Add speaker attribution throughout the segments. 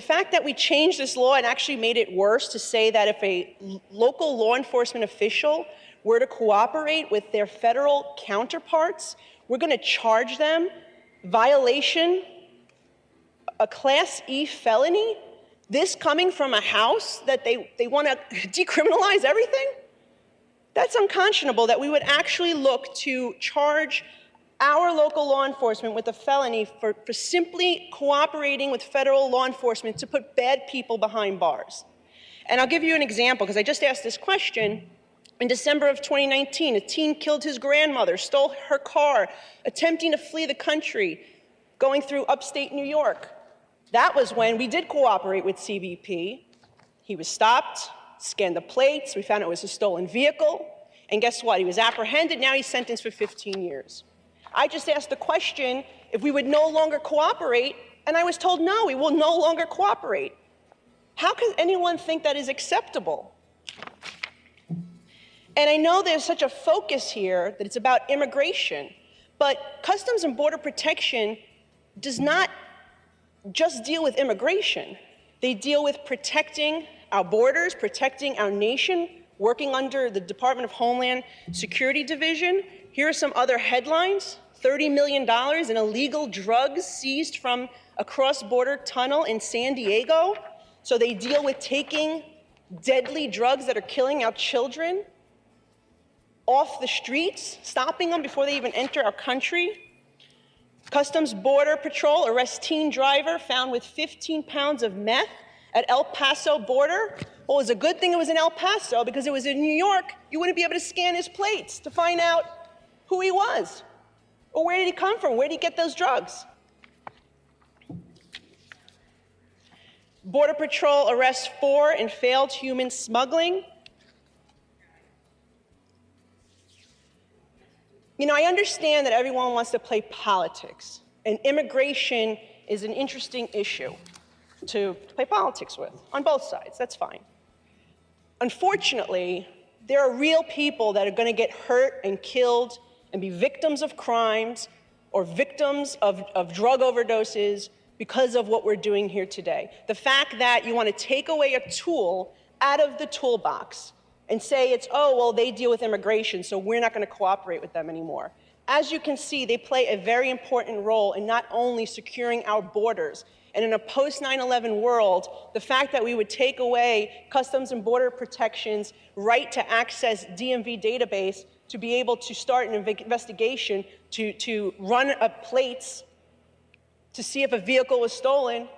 Speaker 1: The fact that we changed this law and actually made it worse to say that if a local law enforcement official were to cooperate with their federal counterparts, we're going to charge them violation, a Class E felony, this coming from a House that they want to decriminalize everything? That's unconscionable that we would actually look to charge our local law enforcement with a felony for simply cooperating with federal law enforcement to put bad people behind bars. And I'll give you an example, because I just asked this question. In December of 2019, a teen killed his grandmother, stole her car, attempting to flee the country, going through upstate New York. That was when we did cooperate with CBP. He was stopped, scanned the plates, we found it was a stolen vehicle, and guess what? He was apprehended, now he's sentenced for 15 years. I just asked the question if we would no longer cooperate, and I was told no, we will no longer cooperate. How can anyone think that is acceptable? And I know there's such a focus here that it's about immigration, but Customs and Border Protection does not just deal with immigration. They deal with protecting our borders, protecting our nation, working under the Department of Homeland Security Division. Here are some other headlines. $30 million in illegal drugs seized from a cross-border tunnel in San Diego. So they deal with taking deadly drugs that are killing our children off the streets, stopping them before they even enter our country. Customs Border Patrol arrests teen driver found with 15 pounds of meth at El Paso border. Well, it was a good thing it was in El Paso, because it was in New York, you wouldn't be able to scan his plates to find out who he was. Or where did he come from? Where did he get those drugs? Border Patrol arrests 4 in failed human smuggling. You know, I understand that everyone wants to play politics, and immigration is an interesting issue to play politics with, on both sides, that's fine. Unfortunately, there are real people that are going to get hurt and killed and be victims of crimes or victims of drug overdoses because of what we're doing here today. The fact that you want to take away a tool out of the toolbox and say it's, oh, well, they deal with immigration, so we're not going to cooperate with them anymore. As you can see, they play a very important role in not only securing our borders, and in a post-9/11 world, the fact that we would take away Customs and Border Protection's right to access DMV Database to be able to start an investigation, to run plates, to see if a vehicle was stolen,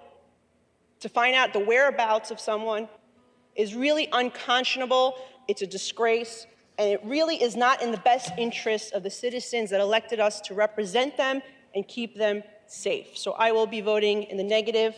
Speaker 1: to find out the whereabouts of someone, is really unconscionable. It's a disgrace, and it really is not in the best interests of the citizens that elected us to represent them and keep them safe. So I will be voting in the negative,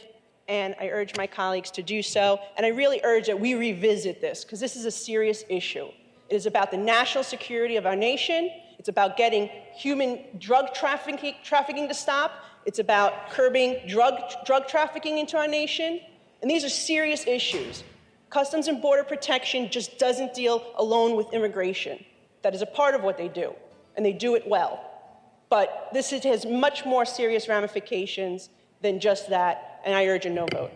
Speaker 1: and I urge my colleagues to do so. And I really urge that we revisit this, because this is a serious issue. It is about the national security of our nation. It's about getting human drug trafficking to stop. It's about curbing drug trafficking into our nation. And these are serious issues. Customs and Border Protection just doesn't deal alone with immigration. That is a part of what they do, and they do it well. But this has much more serious ramifications than just that, and I urge a no vote.